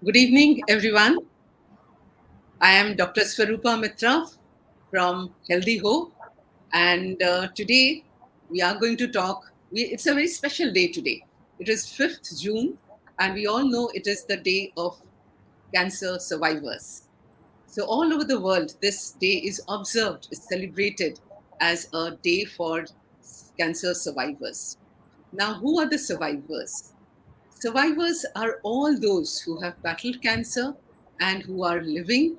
Good evening, everyone. I am Dr. Swarupa Mitra from Healthyho, and today we are going to talk. It's a very special day today. It is 5th June, and we all know it is the day of cancer survivors. So, all over the world, this day is observed, is celebrated as a day for cancer survivors. Now, who are the survivors? Survivors are all those who have battled cancer and who are living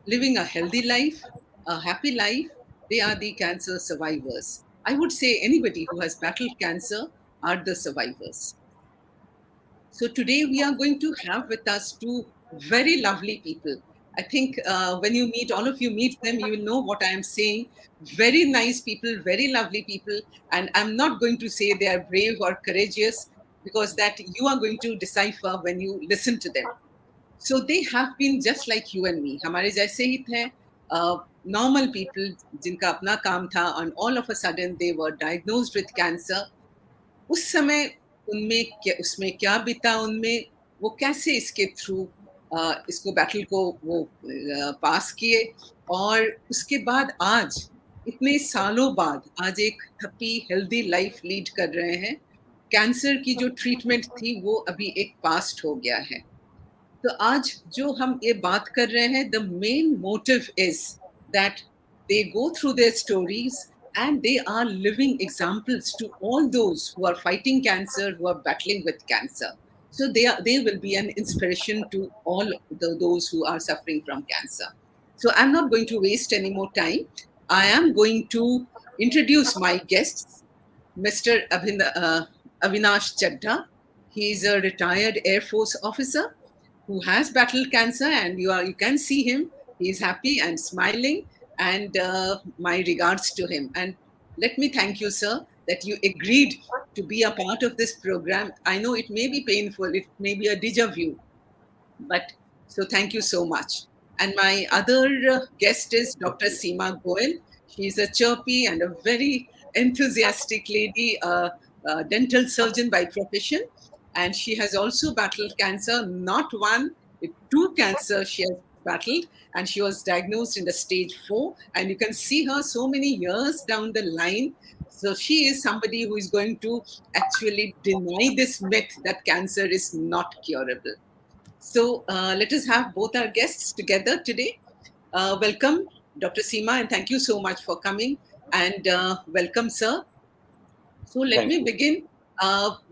a healthy life, a happy life. They are the cancer survivors. I would say anybody who has battled cancer are the survivors. So today we are going to have with us two very lovely people. I think when you meet, all of you meet them, you will know what I am saying. Very nice people, very lovely people. And I'm not going to say they are brave or courageous because that you are going to decipher when you listen to them. So they have been just like you and me. हमारे जैसे ही थे, normal people जिनका अपना काम था, and all of a sudden they were diagnosed with cancer. उस समय उसमें क्या बीता उनमें, वो कैसे इसके थ्रू इसको बैटल को वो पास किए, और उसके बाद आज इतने सालों बाद आज एक हैप्पी हेल्दी लाइफ लीड कर रहे हैं. कैंसर की जो ट्रीटमेंट थी वो अभी एक पास्ट हो गया है. तो आज जो हम ये बात कर रहे हैं, the main motive is that they go through their stories and they are living examples to all those who are fighting cancer, who are battling with cancer. So they will be an inspiration to all those who are suffering from cancer. So I'm not going to waste any more time. I am going to introduce my guests. Mr. Avinash Chadda. He is a retired Air Force officer who has battled cancer, and you can see him. He is happy and smiling, and my regards to him. And let me thank you, sir, that you agreed to be a part of this program. I know it may be painful, it may be a deja vu, but so thank you so much. And my other guest is Dr. Seema Goyal. She is a chirpy and a very enthusiastic lady, a dental surgeon by profession. And she has also battled cancer, not one, two cancers she has battled. And she was diagnosed in the stage 4. And you can see her so many years down the line. So she is somebody who is going to actually deny this myth that cancer is not curable. So let us have both our guests together today. Welcome, Dr. Seema, and thank you so much for coming. And welcome, sir. So let Thank me you. begin.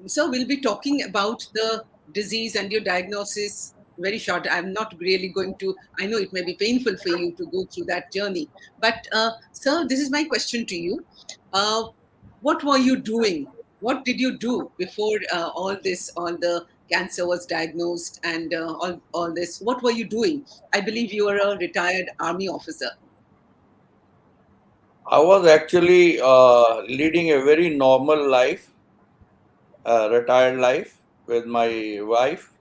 Sir, we'll be talking about the disease and your diagnosis very short. I'm not really going to, I know it may be painful for you to go through that journey. But, sir, this is my question to you. Uh, what were you doing? What did you do before all this, all the cancer was diagnosed and all this? What were you doing? I believe you were a retired army officer. I was actually leading a very normal life, retired life with my wife,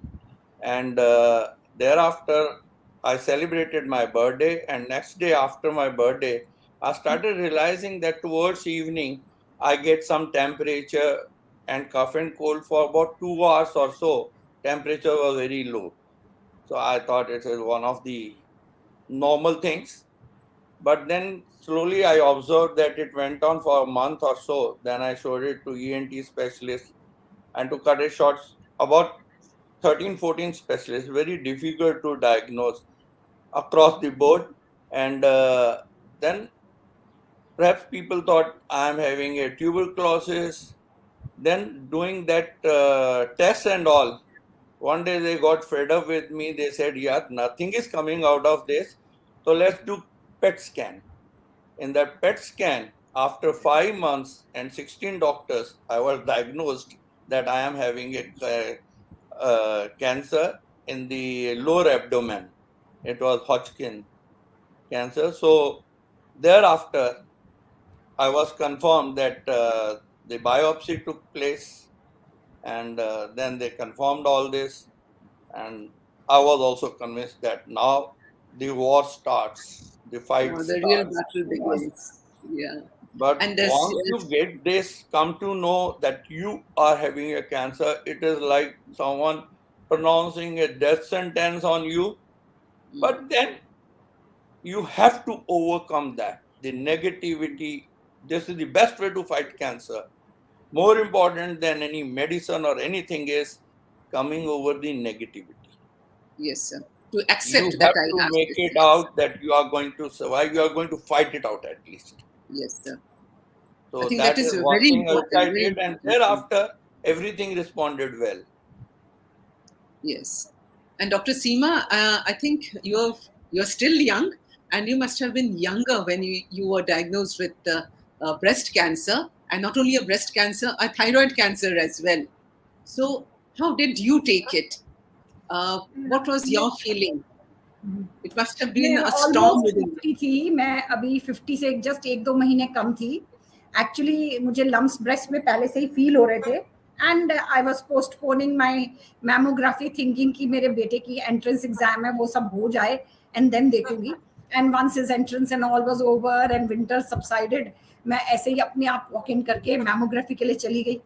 and thereafter I celebrated my birthday. And next day after my birthday, I started realizing that towards evening I get some temperature and cough and cold for about 2 hours or so. Temperature was very low, so I thought it is one of the normal things. But then slowly I observed that it went on for a month or so. Then I showed it to ENT specialists, and to cut it short, about 13, 14 specialists, very difficult to diagnose across the board. And then perhaps people thought I'm having a tuberculosis. Then doing that test and all, one day they got fed up with me. They said, yeah, nothing is coming out of this. So let's do PET scan. In that PET scan, after 5 months and 16 doctors, I was diagnosed that I am having a cancer in the lower abdomen. It was Hodgkin cancer. So thereafter, I was confirmed that the biopsy took place, and then they confirmed all this. And I was also convinced that now the war starts, the fight The real starts. battle begins. Yeah. But And once you get this, come to know that you are having a cancer, it is like someone pronouncing a death sentence on you. But then you have to overcome that. The negativity, this is the best way to fight cancer. More important than any medicine or anything is coming over the negativity. Yes, sir. To You accept that have I to have make this. it Yes. out that you are going to survive, you are going to fight it out at least. Yes, sir. I So think that that is is one very thing which important. I Very did, and important thing. thereafter everything responded well. Yes. And Dr. Seema, I think you're still young, and you must have been younger when you were diagnosed with breast cancer, and not only a breast cancer, a thyroid cancer as well. So, how did you take it? What was मैं your feeling? It must have मैं been a storm almost within 50 थी। मैं अभी 50 से just 1-2 महीने कम थी। Actually मुझे lumps breast में पहले से ही फील हो रहे थे and I was postponing my mammography thinking कि मेरे बेटे की एंट्रेंस एग्जाम है वो सब हो जाए एंड देन देखूंगी। And once his entrance and all was over and winter subsided, मैं ऐसे ही अपने आप वॉक इन करके मैमोग्राफी के लिए चली गई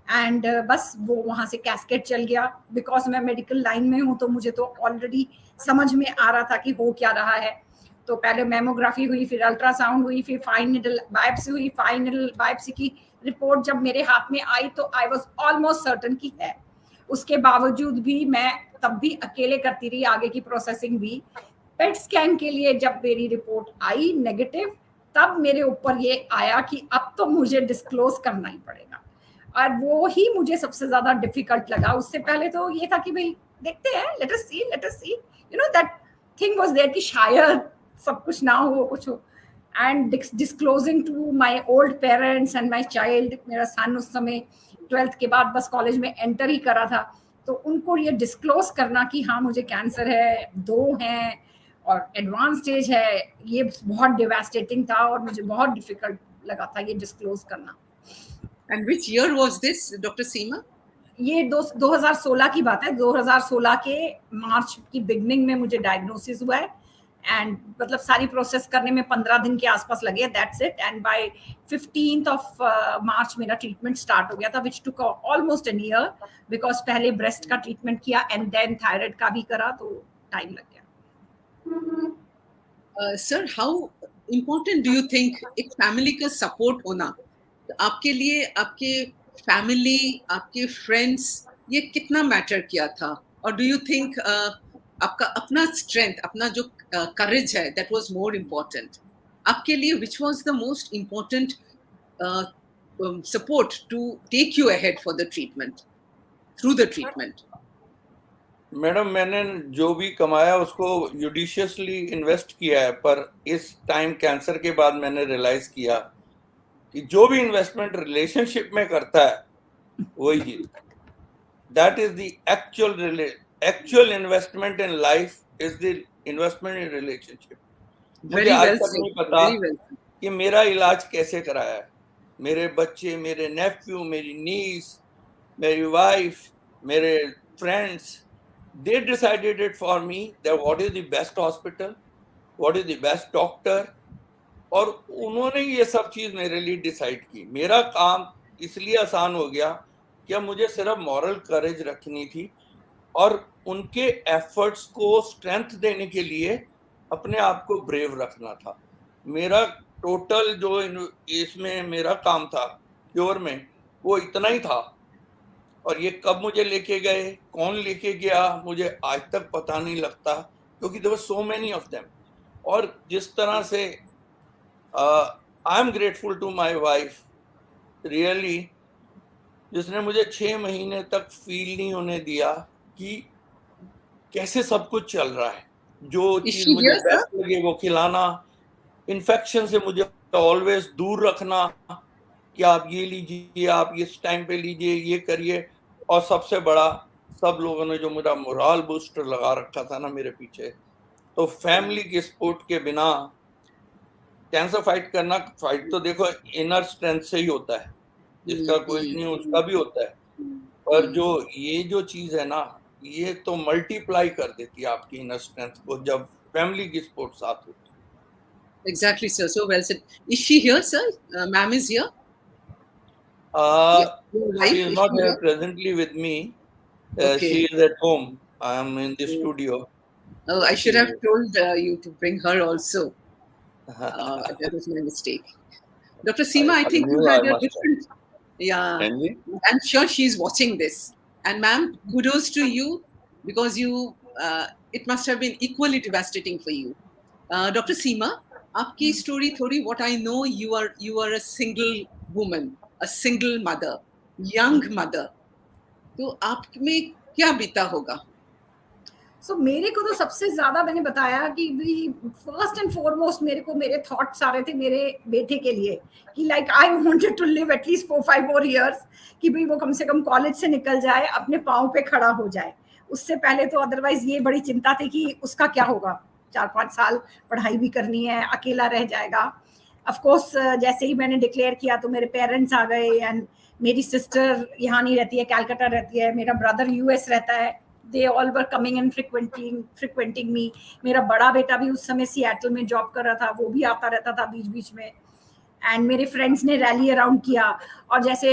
एंड बस वो वहाँ से कैस्केट चल गया। बिकॉज मैं मेडिकल लाइन में हूँ तो मुझे तो ऑलरेडी समझ में आ रहा था कि हो क्या रहा है। तो पहले मेमोग्राफी हुई, फिर अल्ट्रासाउंड हुई, फिर फाइनल बायोप्सी हुई। फाइनल बायोप्सी की रिपोर्ट जब मेरे हाथ में आई तो आई वाज ऑलमोस्ट सर्टन कि है। उसके बावजूद भी मैं तब भी अकेले करती रही आगे की प्रोसेसिंग भी। पेट स्कैन के लिए जब मेरी रिपोर्ट आई नेगेटिव, तब मेरे ऊपर ये आया कि अब तो मुझे डिस्क्लोज करना ही पड़ेगा और वो ही मुझे सबसे ज्यादा डिफिकल्ट लगा। उससे पहले तो ये था कि भाई देखते हैं, let us see, you know that thing was there कि शायद सब कुछ ना हो, कुछ हो। And disclosing to my old parents and my child, मेरा सन उस समय 12th के बाद बस कॉलेज में एंटर ही करा था, तो उनको ये डिस्क्लोज करना कि हाँ मुझे कैंसर है, 2 हैं और एडवांस स्टेज है, ये बहुत डिवास्टेटिंग था और मुझे बहुत डिफिकल्ट लगा था ये डिस्क्लोज करना। And which year was this, Dr. Seema? ये 2016 की बात है। 2016 के मार्च की बिगनिंग में मुझे डायग्नोसिस हुआ है एंड मतलब सारी प्रोसेस करने में 15 दिन के आसपास लगे, that's it. And by 15th of March मेरा ट्रीटमेंट स्टार्ट हो गया था, which took almost an year because पहले ब्रेस्ट का ट्रीटमेंट किया एंड देन थायराइड का भी करा, तो टाइम लग गया। Sir, how important do you think एक फैमिली का सपोर्ट होना आपके लिए, आपके फैमिली, आपके फ्रेंड्स, ये कितना मैटर किया था? और डू यू थिंक आपका अपना स्ट्रेंथ, अपना जो करेज है, दैट वाज मोर इम्पोर्टेंट आपके लिए? Which was the most important support to take you ahead for the treatment, through the treatment? Madam, मैंने जो भी कमाया उसको जुडिशियसली इन्वेस्ट किया है, पर इस टाइम कैंसर के बाद मैंने रियलाइज किया कि जो भी इन्वेस्टमेंट रिलेशनशिप में करता है वही जीतता है। That is the actual investment in life is the investment in relationship. मुझे आज तक नहीं पता कि मेरा इलाज कैसे कराया है। मेरे बच्चे, मेरे नेफ्यू, मेरी नीस, मेरी वाइफ, मेरे friends, they decided it for me that what is the best hospital, what is the best doctor, और उन्होंने ये सब चीज मेरे लिए डिसाइड की। मेरा काम इसलिए आसान हो गया कि मुझे सिर्फ मॉरल करेज रखनी थी और उनके एफर्ट्स को स्ट्रेंथ देने के लिए अपने आप को ब्रेव रखना था। मेरा टोटल जो इसमें मेरा काम था क्योर में, वो इतना ही था। और ये कब मुझे लेके गए, कौन लेके गया, मुझे आज तक पता नहीं लगता, क्योंकि there were so many of them. और जिस तरह से I am grateful to my wife really, जिसने मुझे 6 महीने तक फील नहीं होने दिया कि कैसे सब कुछ चल रहा है। जो चीज मुझे बेस्ट लगे वो खिलाना, इन्फेक्शन से मुझे ऑलवेज दूर रखना कि आप ये लीजिए, आप इस टाइम पे लीजिए, ये करिए। और सबसे बड़ा, सब लोगों ने जो मेरा मोरल बूस्टर लगा रखा था ना मेरे पीछे, तो फैमिली की सपोर्ट के बिना कैंसर फाइट करना, फाइट तो देखो इनर स्ट्रेंथ से ही होता है, जिसका कोई नहीं उसका भी होता है, पर जो ये जो चीज है ना, ये तो मल्टीप्लाई कर देती है आपकी इनर स्ट्रेंथ को जब फैमिली की सपोर्ट साथ होती है। Exactly, sir. So well said. Is she here, sir? Ma'am is here. She is not here presently with me. Okay. She is at home. I am in the studio. Oh, I should have She, told you to bring her also. That was my mistake. Dr. Seema, I I think you knew had I a must have. different. Yeah, Can we? I'm sure she's watching this. And ma'am, kudos to you because it must have been equally devastating for you. Dr. Seema, आपकी story थोड़ी, what I know, you are a single woman, a single mother, young mother. तो आप में क्या बीता होगा? सो मेरे को तो सबसे ज्यादा मैंने बताया कि फर्स्ट एंड फॉरमोस्ट मेरे को मेरे थॉट्स आ रहे थे मेरे बेटे के लिए कि like I wanted to live at least 4-5 more years कि भाई वो कम से कम कॉलेज से निकल जाए, अपने पाँव पे खड़ा हो जाए। उससे पहले तो अदरवाइज ये बड़ी चिंता थी कि उसका क्या होगा, 4-5 साल पढ़ाई भी करनी है, अकेला रह जाएगा। ऑफ कोर्स जैसे ही मैंने डिक्लेयर किया तो मेरे पेरेंट्स आ गए एंड मेरी सिस्टर यहाँ नहीं रहती है, कैलकाटा रहती है, मेरा ब्रदर यूएस रहता है। They all were coming and frequenting me. मेरा बड़ा बेटा भी उस समय सिएटल में जॉब कर रहा था, वो भी आता रहता था बीच बीच में। एंड मेरे फ्रेंड्स ने रैली अराउंड किया। और जैसे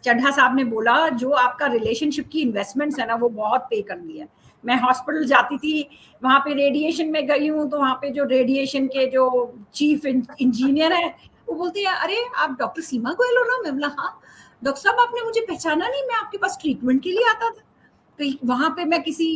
चड्ढा साहब ने बोला, जो आपका रिलेशनशिप की इन्वेस्टमेंट्स है ना, वो बहुत पे कर दी है। मैं हॉस्पिटल जाती थी, वहाँ पे रेडिएशन में गई हूँ, तो वहाँ पे जो रेडिएशन के जो चीफ इंजीनियर है, वो बोलते हैं, अरे आप डॉक्टर सीमा गोयल हो ना? मैं बोला हाँ। डॉक्टर साहब आपने मुझे पहचाना नहीं, मैं आपके पास ट्रीटमेंट के लिए आता था। तो वहां पे मैं किसी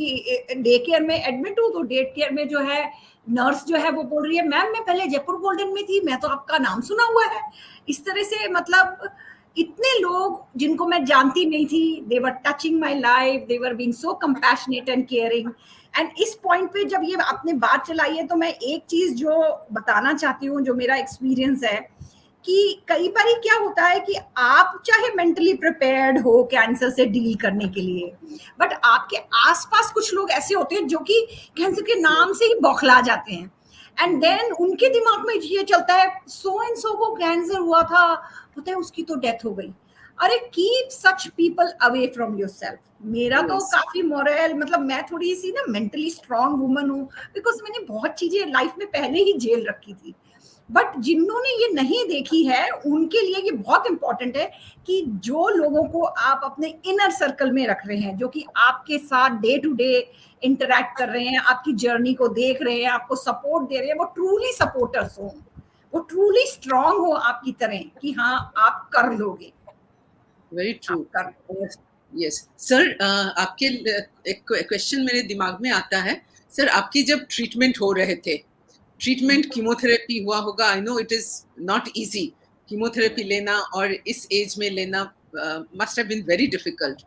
डे केयर में एडमिट हूँ, तो डे केयर में जो है नर्स जो है वो बोल रही है, मैम मैं पहले जयपुर गोल्डन में थी, मैं तो आपका नाम सुना हुआ है। इस तरह से मतलब इतने लोग जिनको मैं जानती नहीं थी, they were touching my life, they were being so compassionate and caring. And इस पॉइंट पे जब ये आपने बात चलाई है, तो मैं एक चीज जो बताना चाहती हूँ, जो मेरा एक्सपीरियंस है, कि कई बार क्या होता है कि आप चाहे मेंटली प्रिपेयर्ड हो कैंसर से डील करने के लिए, बट आपके आसपास कुछ लोग ऐसे होते हैं जो कि कैंसर के नाम से ही बौखला जाते हैं। एंड देन उनके दिमाग में ये चलता है, सो एंड सो को कैंसर हुआ था, पता है उसकी तो डेथ हो गई। अरे keep such people away from yourself. मेरा तो Yes. काफी मोरल, मतलब मैं थोड़ी सी ना मेंटली स्ट्रांग वुमन हूँ, बिकॉज मैंने बहुत चीजें लाइफ में पहले ही झेल रखी थी। बट जिन्होंने ये नहीं देखी है, उनके लिए ये बहुत इंपॉर्टेंट है कि जो लोगों को आप अपने इनर सर्कल में रख रहे हैं, जो कि आपके साथ डे टू डे इंटरैक्ट कर रहे हैं, आपकी जर्नी को देख रहे हैं, आपको सपोर्ट दे रहे हैं, वो ट्रूली सपोर्टर्स हो, वो ट्रूली स्ट्रांग हो आपकी तरह कि हाँ आप कर लोगे। Very true. आप कर यस सर, आपके एक क्वेश्चन मेरे दिमाग में आता है। सर, आपकी जब ट्रीटमेंट हो रहे थे, ट्रीटमेंट कीमोथेरेपी हुआ होगा, I know it is not easy. Chemotherapy लेना और इस एज में लेना must have been very difficult.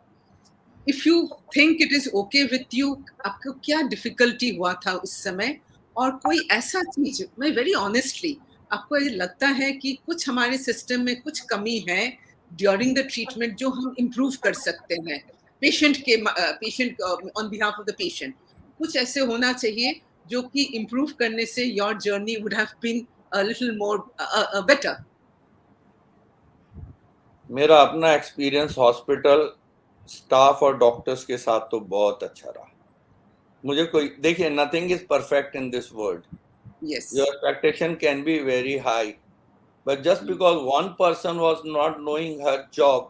If you think it is okay with you, आपको क्या डिफिकल्टी हुआ था उस समय? और कोई ऐसा चीज, मैं वेरी ऑनेस्टली, आपको ये लगता है कि कुछ हमारे सिस्टम में कुछ कमी है ड्यूरिंग द ट्रीटमेंट जो हम इम्प्रूव कर सकते हैं patient on behalf of the patient? कुछ ऐसे होना चाहिए जो कि इम्प्रूव करने से your journey would have been a little more better. मेरा अपना एक्सपीरियंस हॉस्पिटल स्टाफ और डॉक्टर्स के साथ तो बहुत अच्छा रहा। मुझे कोई, देखिए, nothing is perfect in this world. Yes. Your expectation can be very high, but just because one person was not knowing her job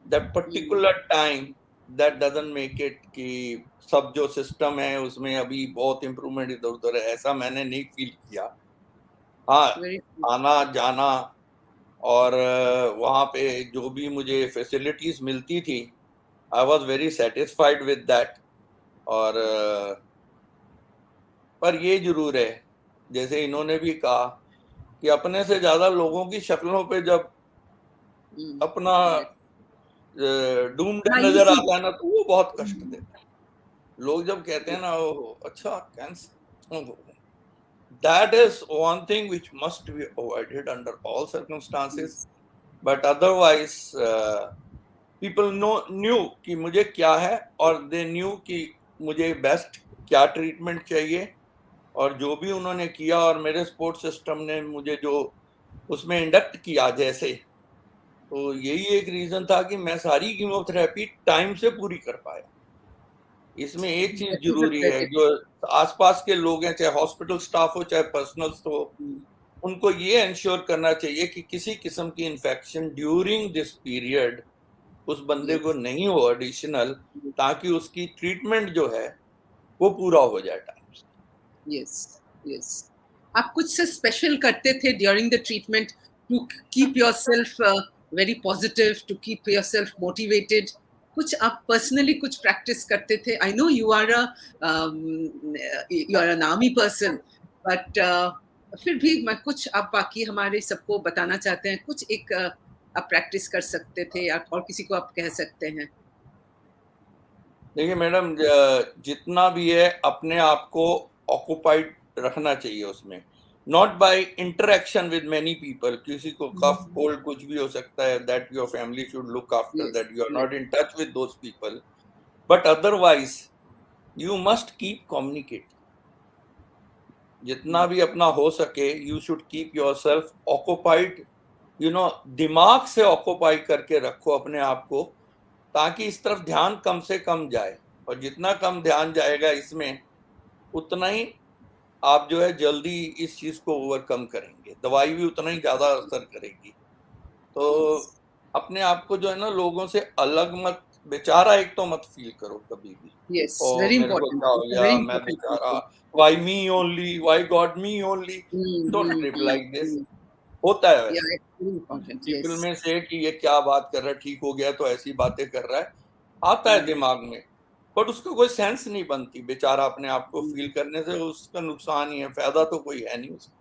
that particular time, that doesn't make it कि सब जो सिस्टम है उसमें अभी बहुत improvement इधर उधर है, ऐसा मैंने नहीं फील किया। हाँ, आना जाना और वहाँ पे जो भी मुझे फैसिलिटीज मिलती थी, I was very satisfied with that. और पर ये जरूर है, जैसे इन्होंने भी कहा कि अपने से ज्यादा लोगों की शक्लों पे जब अपना डूम्ड नजर आता है ना, तो वो बहुत कष्ट देता है। लोग जब कहते हैं ना, अच्छा cancer, that is one thing which must be avoided under all circumstances. But otherwise people new कि मुझे क्या है, और दे न्यू कि मुझे बेस्ट क्या ट्रीटमेंट चाहिए, और जो भी उन्होंने किया, और मेरे सपोर्ट सिस्टम ने मुझे जो उसमें इंडक्ट किया जैसे, तो यही एक रीजन था कि मैं सारी कीमोथेरेपी टाइम से पूरी कर पाया। इसमें एक चीज जरूरी है, जो आसपास के लोग हैं, चाहे हॉस्पिटल स्टाफ हो चाहे पर्सनल हो, उनको ये इंश्योर करना चाहिए कि किसी किस्म की इन्फेक्शन ड्यूरिंग दिस पीरियड उस बंदे को नहीं हो एडिशनल, ताकि उसकी ट्रीटमेंट जो है वो पूरा हो जाए टाइम से। Yes, yes. आप कुछ से स्पेशल करते थे during the treatment to keep yourself very positive, to keep yourself motivated? कुछ आप पर्सनली कुछ प्रैक्टिस करते थे? I know you are an army person, but फिर भी मैं कुछ आप बाकी हमारे सबको बताना चाहते हैं, कुछ एक आप प्रैक्टिस कर सकते थे या और किसी को आप कह सकते हैं? देखिए मैडम, जितना भी है अपने आप को ऑक्युपाइड रखना चाहिए उसमें, not by interaction with many people. किसी को कफ कोल्ड कुछ भी हो सकता है, that your family should look after, that you are not in touch with those people, but otherwise you must keep communicate. जितना भी अपना हो सके you should keep yourself occupied, दिमाग से ऑक्युपाई करके रखो अपने आप को, ताकि इस तरफ ध्यान कम से कम जाए। और जितना कम ध्यान जाएगा इसमें, उतना ही आप जो है जल्दी इस चीज को ओवरकम करेंगे। दवाई भी उतना ही ज्यादा असर करेगी। तो अपने आप को जो है ना, लोगों से अलग मत, बेचारा एक तो मत फील करो कभी भी। यस, और वेरी मेरे को इंपॉर्टेंट, क्या हो वेरी गया, मैं बेचारा, why me only, why God me only. Don't live like this. होता है वैसे पीपल में से कि ये क्या बात कर रहा है, ठीक हो गया तो ऐसी बातें कर रहा है, आता है दिमाग में, बट उसका कोई सेंस नहीं बनती। बेचारा अपने आप को फील करने से उसका नुकसान ही है, फायदा तो कोई है नहीं उसका।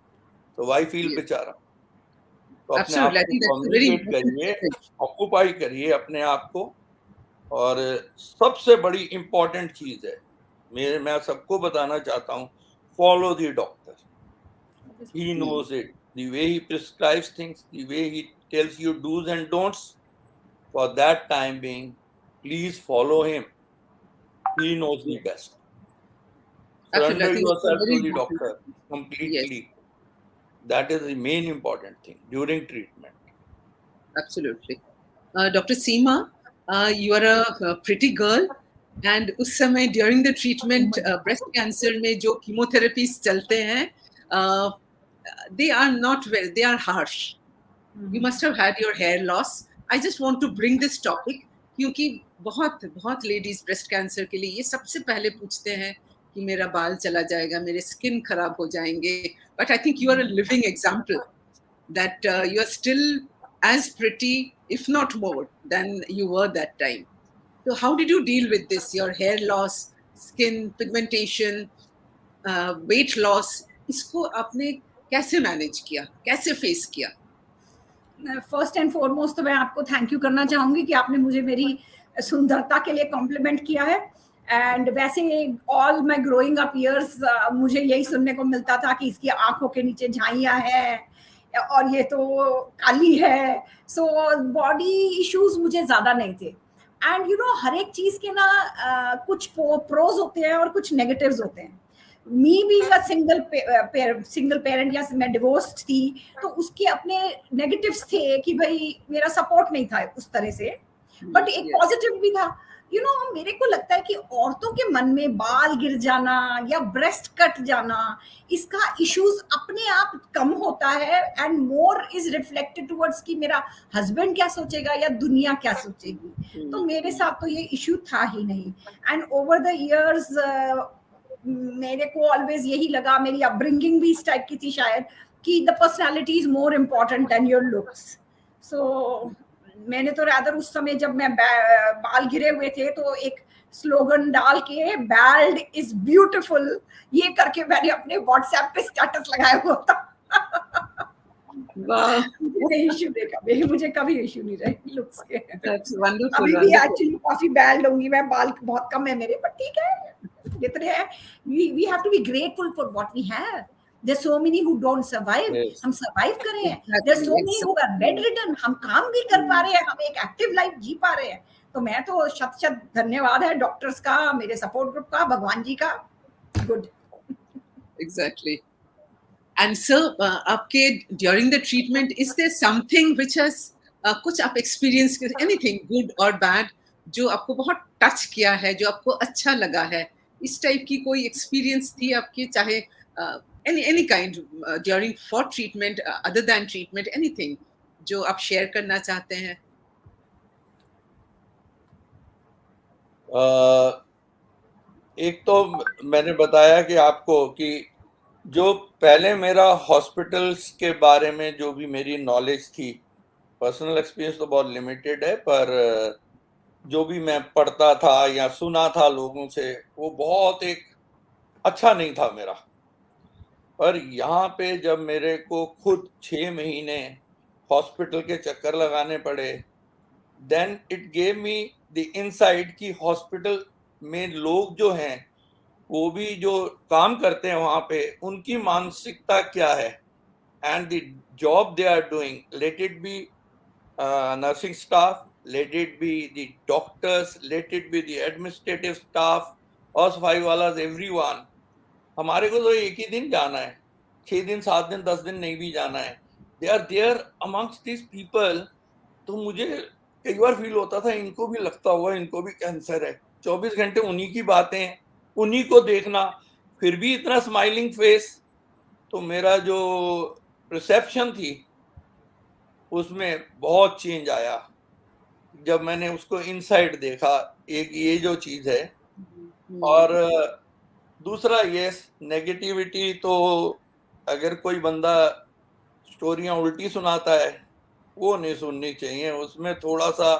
तो वाई फील बेचारा। तो अपने आप Absolutely, I को think that's a very communicate important करिए, message. ऑक्युपाई करिए अपने आप को। और सबसे बड़ी इंपॉर्टेंट चीज है, मैं सबको बताना चाहता हूँ, follow the doctor. He knows it, the way he prescribes things, the way he tells you do's and don'ts. For that time being, please follow him. He knows the best. Absolutely, I Surrender think it's a yourself very to the important doctor message. Yes, completely. That is the main important thing during treatment. absolutely. Dr. Seema, you are a pretty girl, and उस समय during the treatment breast cancer में जो chemotherapies चलते हैं, they are not well, they are harsh. You must have had your hair loss. I just want to bring this topic क्योंकि बहुत बहुत ladies breast cancer के लिए ये सबसे पहले पूछते हैं कि मेरा बाल चला जाएगा, मेरे स्किन खराब हो जाएंगे। But I think you are a living example that you are still as pretty, if not more, than you were that time. So, how did you deal with this? Your hair loss, skin pigmentation, weight loss. इसको आपने कैसे manage किया, कैसे face किया? First and foremost तो मैं आपको thank you करना चाहूंगी कि आपने मुझे मेरी सुंदरता के लिए कॉम्प्लीमेंट किया है। एंड वैसे all my growing up years मुझे यही सुनने को मिलता था कि इसकी आंखों के नीचे झाइयां हैं और ये तो काली है। सो बॉडी इश्यूज मुझे ज्यादा नहीं थे। एंड हर एक चीज के ना कुछ प्रोज होते हैं और कुछ नेगेटिव्स होते हैं। Me being a single parent या मैं डिवोर्स्ड थी, तो उसके अपने नेगेटिव्स थे कि भाई मेरा सपोर्ट नहीं था उस तरह से, बट एक पॉजिटिव भी था। मेरे को लगता है कि औरतों के मन में बाल गिर जाना या ब्रेस्ट कट जाना, इसका इश्यूज अपने आप कम होता है and more is reflected towards कि मेरा हस्बैंड क्या सोचेगा या दुनिया क्या सोचेगी। तो मेरे साथ तो ये इश्यू था ही नहीं। एंड ओवर द इयर्स मेरे को ऑलवेज यही लगा, मेरी अपब्रिंगिंग भी इस टाइप की थी शायद, कि the personality is more important than your looks. So मैंने तो रादर उस समय जब मैं बाल गिरे हुए थे तो एक स्लोगन डाल के बैल्ड इज ब्यूटीफुल ये करके मैंने अपने व्हाट्सएप पे स्टेटस लगाया हुआ था। इश्यू देखा, मुझे कभी इश्यू नहीं रहे लुक्स के। अभी भी एक्चुअली काफी बैल्ड होंगी मैं, बाल बहुत कम है मेरे, बट ठीक है जितने हैं। we have to be grateful for what we have. There's so many who don't survive. Yes. हम survive कर रहे हैं। There's so many who are bedridden. हम काम भी कर पा रहे हैं, हम एक एक्टिव लाइफ जी पा रहे हैं। तो मैं तो शत धन्यवाद है डॉक्टर्स का, मेरे सपोर्ट ग्रुप का, भगवान जी का। गुड। Exactly. And so, आपके during the treatment, is there something which has कुछ आप experience anything good or bad जो आपको बहुत टच किया है, जो आपको अच्छा लगा है? इस टाइप की कोई एक्सपीरियंस थी आपकी, चाहे any kind during for treatment, other than treatment, anything जो आप शेयर करना चाहते हैं? एक तो मैंने बताया कि आपको कि जो पहले मेरा हॉस्पिटल्स के बारे में जो भी मेरी नॉलेज थी, पर्सनल एक्सपीरियंस तो बहुत लिमिटेड है, पर जो भी मैं पढ़ता था या सुना था लोगों से, वो बहुत एक अच्छा नहीं था मेरा। पर यहाँ पे जब मेरे को खुद 6 महीने हॉस्पिटल के चक्कर लगाने पड़े, then it gave me the insight कि हॉस्पिटल में लोग जो हैं, वो भी जो काम करते हैं वहां पे, उनकी मानसिकता क्या है, and the job they are doing, let it be nursing staff, let it be the doctors, let it be the administrative staff, और सफाई वाला, everyone। हमारे को तो एक ही दिन जाना है, 6 दिन 7 दिन 10 दिन नहीं भी जाना है, they are there amongst this people. तो मुझे कई बार फील होता था इनको भी लगता होगा, इनको भी कैंसर है। 24 घंटे उन्हीं की बातें, उन्हीं को देखना, फिर भी इतना स्माइलिंग फेस। तो मेरा जो परसेप्शन थी उसमें बहुत चेंज आया जब मैंने उसको इनसाइड देखा। एक ये जो चीज है, और दूसरा ये नेगेटिविटी। तो अगर कोई बंदा स्टोरियां उल्टी सुनाता है, वो नहीं सुननी चाहिए। उसमें थोड़ा सा,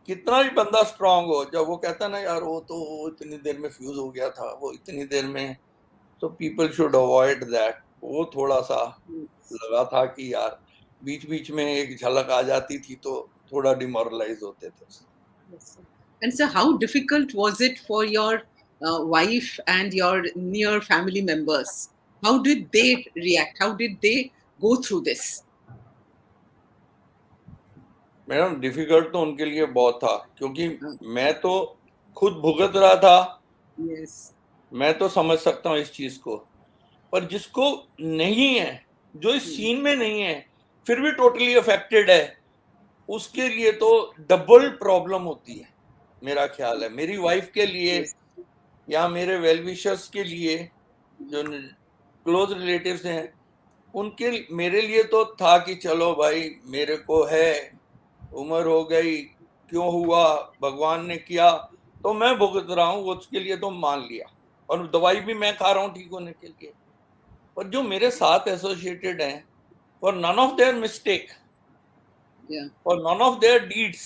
कितना भी बंदा स्ट्रांग हो, जब वो कहता ना यार वो तो इतनी देर में फ्यूज हो गया था, वो इतनी देर में, तो पीपल शुड अवॉइड दैट। वो थोड़ा सा लगा था कि यार बीच बीच में एक झलक आ जाती थी तो थोड़ा डिमोरलाइज होते थे। Yes. And so, how difficult was it for your wife and your near family members? How did they react? How did they go through this? Madam difficult तो उनके लिए बहुत था, क्योंकि Uh, मैं तो खुद भुगत रहा था। yes. मैं तो समझ सकता हूँ इस चीज को, पर जिसको नहीं है, जो इस सीन में नहीं है, फिर भी टोटली अफेक्टेड है, उसके लिए तो डबल प्रॉब्लम होती है। मेरा ख्याल है मेरी वाइफ के लिए Yes. या मेरे वेल विशर्स के लिए, जो क्लोज रिलेटिव्स हैं, उनके, मेरे लिए तो था कि चलो भाई मेरे को है, उम्र हो गई, क्यों हुआ, भगवान ने किया, तो मैं भुगत रहा हूँ, उसके लिए तो मान लिया, और दवाई भी मैं खा रहा हूँ ठीक होने के लिए। पर जो मेरे साथ एसोसिएटेड हैं, for none of their mistake, Yeah. For none of their deeds,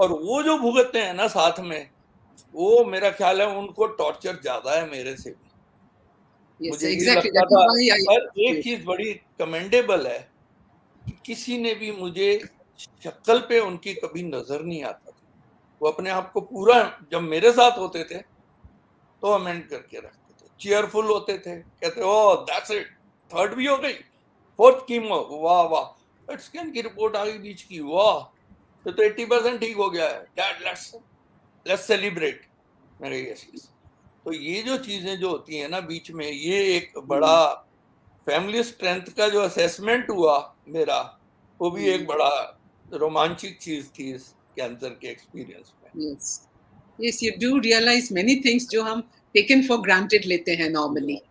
और वो जो भुगतते हैं ना साथ में, वो मेरा ख्याल है उनको टॉर्चर ज्यादा है मेरे से भी। Yes. मुझे ये Exactly. लगता That is था। why I पर asked एक you. चीज बड़ी कमेंडेबल है कि किसी ने भी मुझे शक्ल पे उनकी कभी नजर नहीं आता था। वो अपने आप को पूरा, जब मेरे साथ होते थे तो अमेंड करके रखते थे, चीयरफुल होते थे, कहते ओ दैट्स इट, थर्ड भी हो गई, फोर्थ कीमो, वाह वाह, स्कैन की रिपोर्ट आ गई बीच की, वाह, तो 80% ठीक हो गया है, डैड लेट्स लेट्स सेलिब्रेट। मेरे यस यस। तो ये जो चीजें जो होती है ना बीच में, ये एक बड़ा फैमिली स्ट्रेंथ का जो असेसमेंट हुआ मेरा, वो भी एक बड़ा रोमांचिक चीज थी इस कैंसर के एक्सपीरियंस में। Yes. Yes, you do realize many things जो हम taken for granted लेते हैं normally.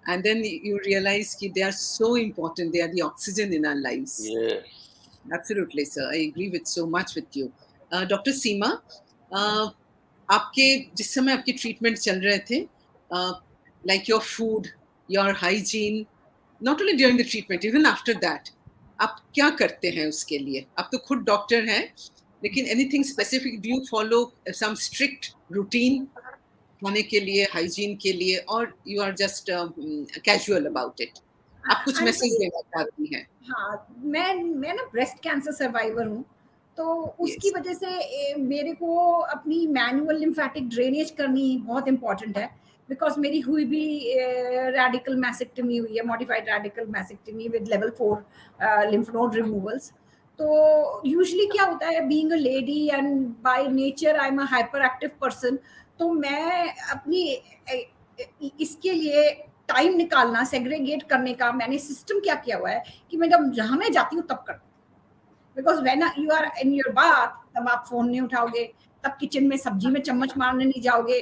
And then you realize कि they are so important. They are the oxygen in our lives. ये Absolutely, sir. I agree with so much with you. Dr. Seema, आपके जिस समय आपके ट्रीटमेंट चल रहे थे, like your food, your hygiene, not only during the treatment, even after that, आप क्या करते हैं उसके लिए? आप तो खुद डॉक्टर हैं, लेकिन anything specific, do you follow some strict routine खाने के लिए, हाइजीन के लिए, और you are just casual about it? आप कुछ मैसेज Actually, देना चाहती हैं? हाँ, मैं ना ब्रेस्ट कैंसर सर्वाइवर हूँ, तो उसकी Yes. वजह से मेरे को अपनी मैनुअल लिम्फेटिक ड्रेनेज करनी बहुत इम्पोर्टेंट है, बिकॉज मेरी हुई भी रेडिकल मैसेक्टमी हुई है, modified radical mastectomy with level 4 lymph node removals. तो यूजुअली क्या होता है, being a lady and by nature I am a hyperactive person, तो मैं अपनी इसके लिए टाइम निकालना, सेग्रीगेट करने का मैंने सिस्टम क्या किया हुआ है कि मैं जब जहां मैं जाती हूँ तब करती हूँ। Because when you are in your bath, तब आप फोन नहीं उठाओगे, तब किचन में सब्जी में चम्मच मारने नहीं जाओगे,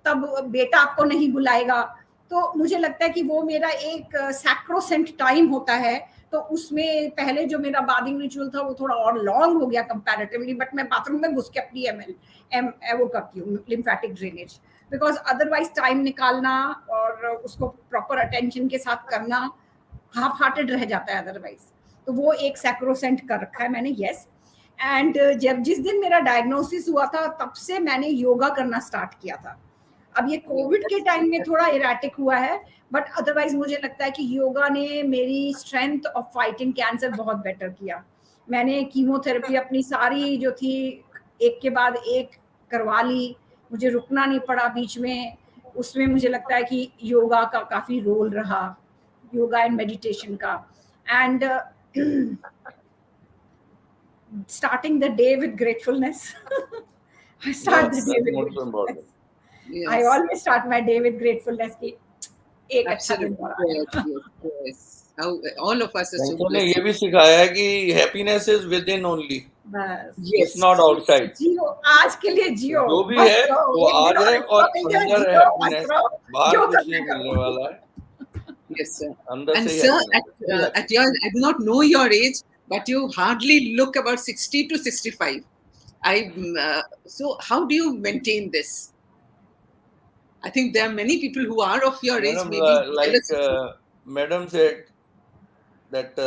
तब बेटा आपको नहीं बुलाएगा। तो तो मुझे लगता है कि वो मेरा एक सैक्रोसेंट टाइम होता है। तो उसमें पहले जो मेरा बाथिंग रिचुअल था वो थोड़ा और लॉन्ग हो गया कंपैरेटिवली, बट मैं बाथरूम में घुस के अपनी वो करती हूँ lymphatic drainage, because otherwise time निकालना और उसको प्रॉपर अटेंशन के साथ करना हाफ हार्टेड रह जाता है अदरवाइज। तो वो एक सैक्रोसेंट कर रखा है मैंने, यस। एंड जब जिस दिन मेरा डायग्नोसिस हुआ था तब से मैंने योगा करना स्टार्ट किया था। अब ये कोविड के टाइम में थोड़ा इरेटिक हुआ है, बट अदरवाइज मुझे लगता है कि योगा ने मेरी स्ट्रेंथ ऑफ फाइटिंग कैंसर बहुत बेटर किया। मैंने कीमोथेरेपी अपनी सारी जो थी एक के बाद एक करवा ली, मुझे रुकना नहीं पड़ा बीच में। उसमें मुझे लगता है कि योगा का काफी रोल रहा, योगा एंड मेडिटेशन का। And starting the day with gratefulness. I start the day That's with most important. gratefulness. I Yes. always start my day with gratefulness कि एक अच्छा दिन Absolutely. हो रहा है। Yes, yes. How all of us are so cancer ने ये blessed. भी सिखाया है कि happiness is within only, बस इट्स Yes. Not outside. जियो, आज के लिए जियो, जो भी बस है रहो, वो एक दिन आज और है extra और मिल जाए, अंदर है जियो, बस हैप्पीनेस, रहो, बाहर जो कुछ करना नहीं है मिलने करो। वाला है, Yes, sir. अंदर And से ही sir, happiness. at your, I do not know your age, but you hardly look about 60 to 65. So how do you maintain this? I think there are many people who are of your age, madam maybe like jealous of you. madam said that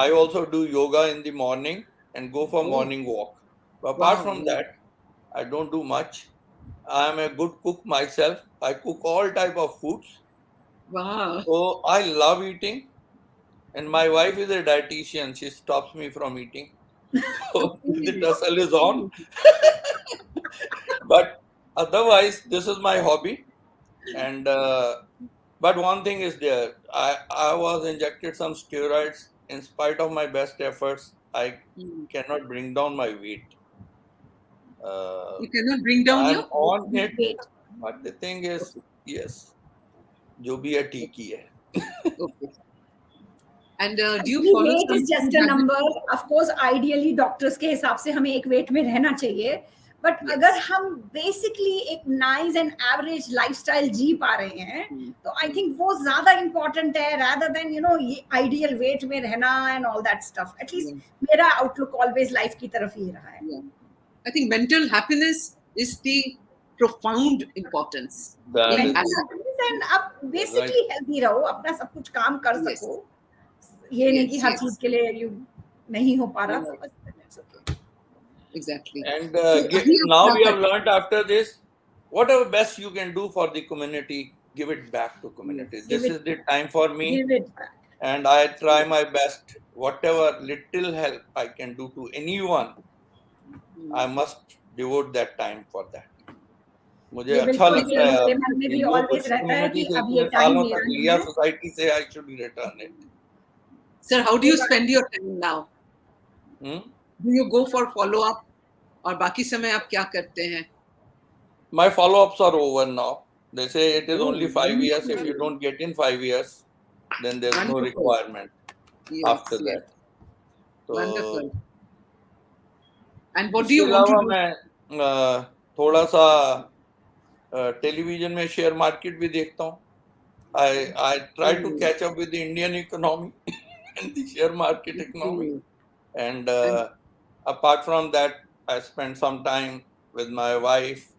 I also do yoga in the morning and go for Oh, morning walk. But apart wow, from wow. that, I don't do much. I am a good cook myself. I cook all type of foods. Wow. So I love eating, and my wife is a dietitian. She stops me from eating. So the Okay. tussle is on. But otherwise, this is my hobby. And but one thing is there. I was injected some steroids. In spite of my best efforts, I Hmm. cannot bring down my weight. Uh, You cannot bring down I'm your on it, Wait, but the thing is, okay. yes, जो भी है ठीक ही है. Okay. And do you actually follow weight some is just food a habits? number. Of course ideally doctors के हिसाब से हमें एक वेट में रहना चाहिए, बट अगर Yes. हम बेसिकली एक नाइस एंड एवरेज लाइफस्टाइल जी पा रहे हैं Hmm. तो आई थिंक वो ज्यादा इंपॉर्टेंट है rather than ये आइडियल वेट में रहना and all that stuff. At least Yeah. मेरा आउटलुक ऑलवेज लाइफ की तरफ ही रहा है। Yeah. I think mental happiness is the profound importance That in is mental having. Happiness and आप right. बेसिकली हेल्दी रहो, अपना सब कुछ काम कर Yes. सको, ये नहीं कि Yes. हर चीज Yes. के लिए यू नहीं हो पा रहा Yeah. तो बस it's okay. Exactly. And So अभी आप now क्या we have करते learned after this, whatever best you can do for the community, give it back to community. Yes. Give This it, is the time for me, give it back. and I try my best. Whatever little help I can do to anyone, Hmm. I must devote that time for that. मुझे ये अच्छा बिल्कुल लगता ये है मेरे अब मन में कि भी जो ऑलवेज कुछ रहता है कम्युनिटी कि से अब ये इतने टाइम सालों मेरा तक नहीं लिया, है। सोसाइटी से, I should return it. Sir, how do you spend your time now? Do you go for follow up और बाकी समय आप क्या करते हैं? My follow-ups are over now. They say it is Oh, only 5 years. If you wonderful. don't get in 5 years, then there's no Wonderful. requirement Yes, after yes. that. तो Wonderful. And what do इसके you want to अलावा do? मैं थोड़ा सा television में share market भी देखता हूँ. I try to Hmm. catch up with the Indian economy and the share market economy. Hmm. And And apart from that, I spend some time with my wife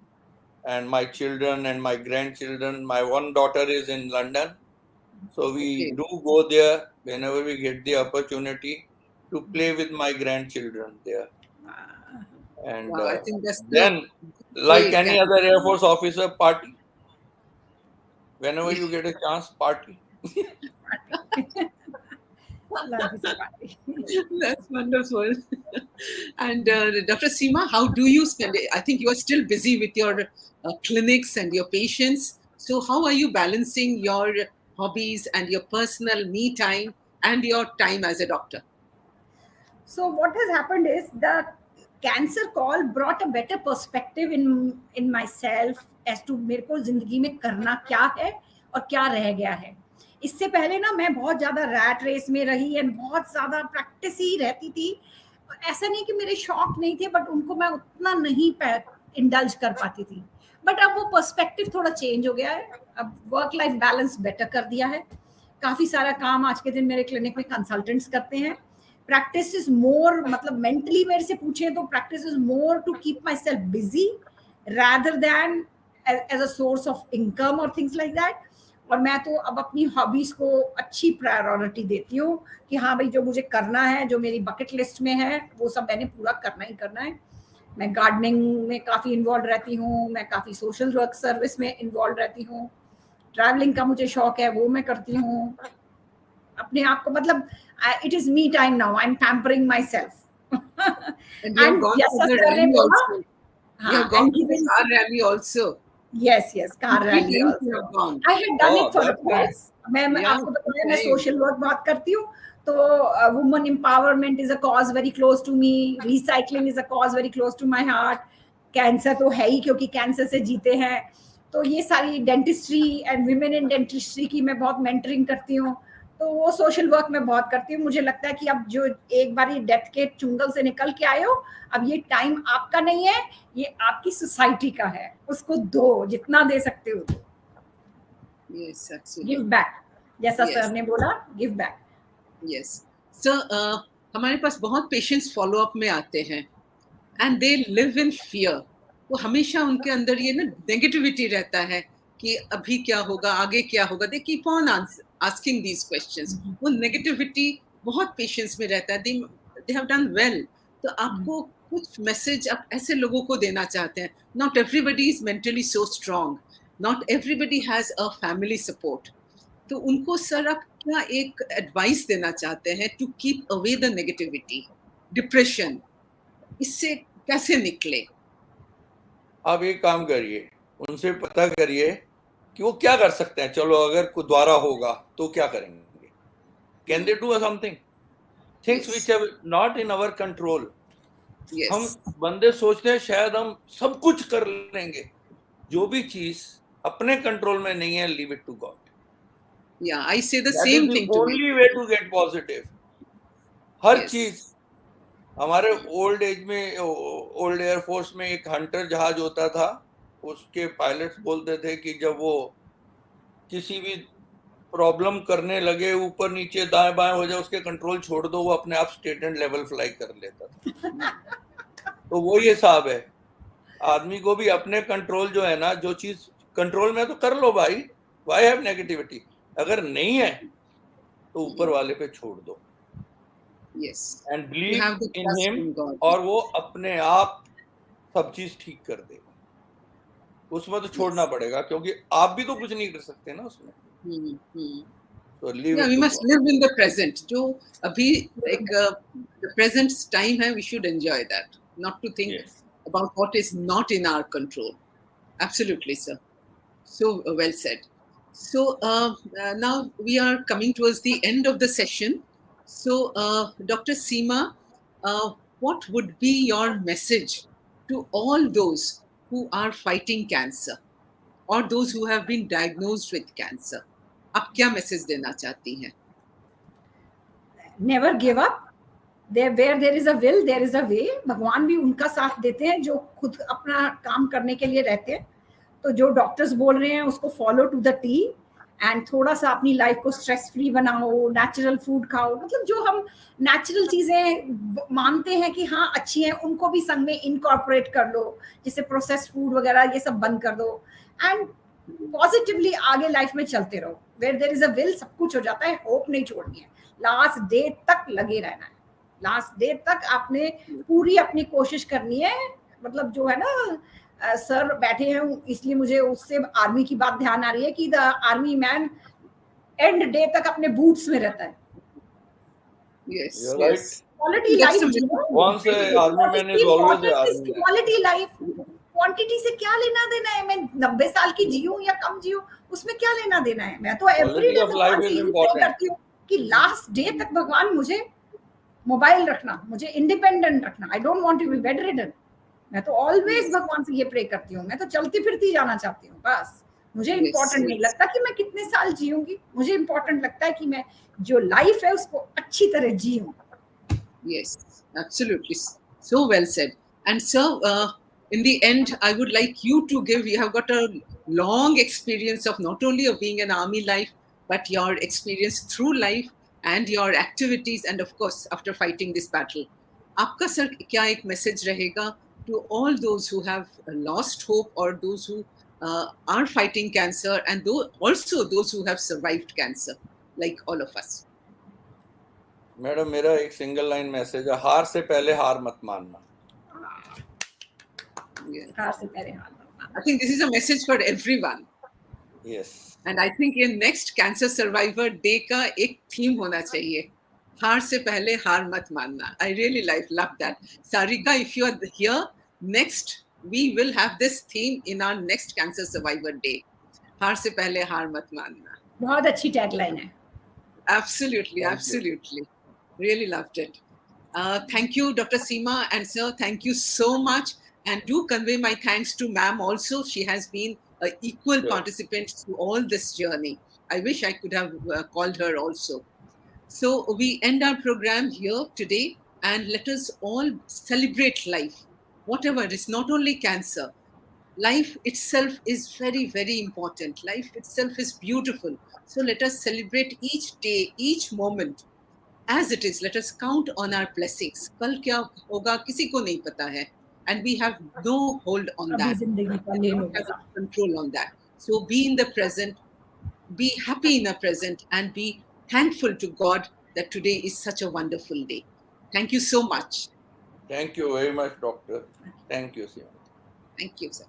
and my children and my grandchildren. My one daughter is in London, so we okay. do go there whenever we get the opportunity to play with my grandchildren there. And Wow, I think that's then, like great. any other Air Force officer, party. Whenever you get a chance, party. Life is a party. That's wonderful. And Dr. Seema, how do you spend it? I think you are still busy with your clinics and your patients. So, how are you balancing your hobbies and your personal me time and your time as a doctor? So what has happened is the cancer call brought a better perspective in myself as to मेरे को जिंदगी में करना क्या है और क्या रह गया है। इससे पहले ना मैं बहुत ज्यादा रैट रेस में रही एंड बहुत ज्यादा प्रैक्टिस ही रहती थी। ऐसा नहीं कि मेरे शौक नहीं थे, बट उनको मैं उतना नहीं इंडल्ज कर पाती थी। बट अब वो पर्सपेक्टिव थोड़ा चेंज हो गया है, अब वर्क लाइफ बैलेंस बेटर कर दिया है, काफी सारा काम आज के दिन मेरे क्लिनिक में कंसल्टेंट्स करते हैं। प्रैक्टिस इज मोर, मतलब मेंटली मेरे से पूछे तो practice is more to keep myself busy rather than as a source of income or things like that। और मैं तो अब अपनी हॉबीज को अच्छी प्रायोरिटी देती हूँ कि हाँ भाई, जो मुझे करना है, जो मेरी बकेट लिस्ट में है, वो सब मैंने पूरा करना ही करना है। मैं गार्डनिंग में काफ़ी इन्वॉल्व रहती हूँ, मैं काफ़ी सोशल वर्क सर्विस में इन्वॉल्व रहती हूँ, ट्रैवलिंग का मुझे शौक है, वो मैं करती हूँ अपने आप को, मतलब it is me time now, I am pampering my self. And you have and gone for जैसा the सर ने rally बोला, also. You हाँ, have gone and for the given, car rally also. yes, car 3 rally times you also have gone. I had done it Oh, for a that's nice. prize। मैं Yeah, आपको 3 बताया मैं times. Social work बहुत करती हूँ, तो woman empowerment is a cause very close to me, recycling is a cause very close to my heart, cancer तो है ही क्योंकि कैंसर से जीते हैं, तो ये सारी dentistry and women in dentistry की मैं बहुत मेंटरिंग करती हूँ, तो वो सोशल वर्क में बहुत करती हूँ। मुझे लगता है कि अब जो एक बारी डेथ के चुंगल से निकल के आए हो, अब ये टाइम आपका नहीं है, ये आपकी सोसाइटी का है, उसको दो, जितना दे सकते हो दो। Yes, absolutely. गिव बैक, जैसा Yes. सर ने बोला, गिव बैक। Yes. सर, हमारे पास बहुत पेशेंट्स फॉलो अप में आते हैं and they live in fear. वो हमेशा उनके अंदर ये ना नेगेटिविटी रहता है कि अभी क्या होगा, आगे क्या होगा। They keep on asking these questions. वो नेगेटिविटी बहुत पेशेंट्स में रहता है। They have done well. तो आपको कुछ मैसेज आप ऐसे लोगों को देना चाहते हैं? Not everybody is mentally so strong, not everybody has a family support. तो उनको सर आप क्या एक एडवाइस देना चाहते हैं to keep away the negativity, depression, इससे कैसे निकले? आप एक काम करिए, उनसे पता करिए कि वो क्या कर सकते हैं। चलो अगर कुछ द्वारा होगा तो क्या करेंगे, can they do something, things which have not in our control. हम बंदे सोचते हैं शायद हम सब कुछ कर लेंगे, जो भी चीज अपने कंट्रोल में नहीं है, leave it to God. Yeah, I say the that is same the thing to me. Only way to get positive. हर चीज, हमारे ओल्ड एज में, ओल्ड एयरफोर्स में एक हंटर जहाज होता था, उसके पायलट्स बोलते थे कि जब वो किसी भी प्रॉब्लम करने लगे, ऊपर नीचे दाएं बाएं हो जाए, उसके कंट्रोल छोड़ दो, वो अपने आप स्टेट एंड लेवल फ्लाई कर लेता था। तो वो ये हिसाब है, आदमी को भी अपने कंट्रोल जो है ना, जो चीज कंट्रोल में तो कर लो भाई, वाई हैव नेगेटिविटी। अगर नहीं है तो ऊपर वाले पे छोड़ दो, Yes. And You believe have the in trust him, in God. और वो अपने आप सब चीज ठीक कर देगा। उसमें तो छोड़ना पड़ेगा, क्योंकि आप भी तो कुछ नहीं कर सकते ना उसमें। So leave Yeah, it we to must God. live in the present. जो अभी एक the present time है, we should enjoy that, not to think Yes. about what is not in our control. Absolutely, sir. So well said. So now we are coming towards the end of the session. So Dr. Seema, what would be your message to all those who are fighting cancer or those who have been diagnosed with cancer? आप क्या message देना चाहती हैं? Never give up, where there is a will there is a way. भगवान भी उनका साथ देते हैं जो खुद अपना काम करने के लिए रहते हैं। तो जो डॉक्टर्स बोल रहे हैं उसको follow to the T, and थोड़ा सा अपनी लाइफ को स्ट्रेस फ्री बनाओ, नेचुरल फूड खाओ, मतलब जो हम नेचुरल चीजें मानते हैं कि हाँ अच्छी हैं, उनको भी संग में इनकॉर्पोरेट कर लो, जैसे प्रोसेस फूड वगैरह ये सब बंद कर दो, एंड पॉजिटिवली आगे लाइफ में चलते रहो। Where there is a will सब कुछ हो जाता है, होप नहीं छोड़नी है, लास्ट डे तक लगे रहना है, लास्ट डे तक आपने पूरी अपनी कोशिश करनी है। मतलब जो है ना, सर बैठे हैं इसलिए मुझे उससे आर्मी की बात ध्यान आ रही है कि the army man and day तक अपने बूट्स में रहता है। Yes, You're yes. right. Quality That's life a जीना। Once a army man is always a army man. Quality life, quantity से क्या लेना देना है? मैं 90 साल की जीऊं या कम जीऊं, उसमें क्या लेना देना है? मैं तो every day Quality of life is important. करती हूँ कि लास्ट डे तक भगवान मुझे मोबाइल रखना, मुझे इंडिपेंडेंट रखना। I don't want to be bedridden. मैं तो ऑलवेज भगवान से ये प्रे करती हूँ, मैं तो चलती फिरती जाना चाहती हूँ बस। मुझे इम्पोर्टेंट नहीं लगता कि मैं कितने साल जीऊंगी, मुझे इम्पोर्टेंट लगता है कि मैं जो लाइफ है उसको अच्छी तरह जीऊं। Yes, absolutely. So well said. And so in the end, I would like you to give, you have got a long experience of not only of being an army life, but your experience through life and your activities, and of course, after fighting this battle. आपका sir क्या एक message रहेगा to all those who have lost hope or those who are fighting cancer and also those who have survived cancer, like all of us? Madam मेरा एक single line message है, हार से पहले हार मत मानना. Yeah. हार से पहले हार मत मानना. I think this is a message for everyone. Yes. And I think in next Cancer Survivor Day का एक theme होना चाहिए, हार से पहले हार मत मानना. I really love that. Sarika, if you are here, next we will have this theme in our next Cancer Survivor Day. हार से पहले हार मत मानना. बहुत अच्छी टैगलाइन है. Absolutely, Thank absolutely. Really loved it. Thank you, Dr. Seema, and sir, thank you so much. And do convey my thanks to ma'am also. She has been an equal Sure. participant through all this journey. I wish I could have called her also. So we end our program here today, and let us all celebrate life. Whatever, it's not only cancer. Life itself is very, very important. Life itself is beautiful. So let us celebrate each day, each moment as it is. Let us count on our blessings. कल क्या होगा किसी को नहीं पता है, and we have no hold on अभी that. जिंदगी का We ले लो don't have मजा. control on that. So be in the present, be happy in the present, and be thankful to God that today is such a wonderful day. Thank you so much. Thank you very much, doctor. Thank you, Seema. Thank you, sir.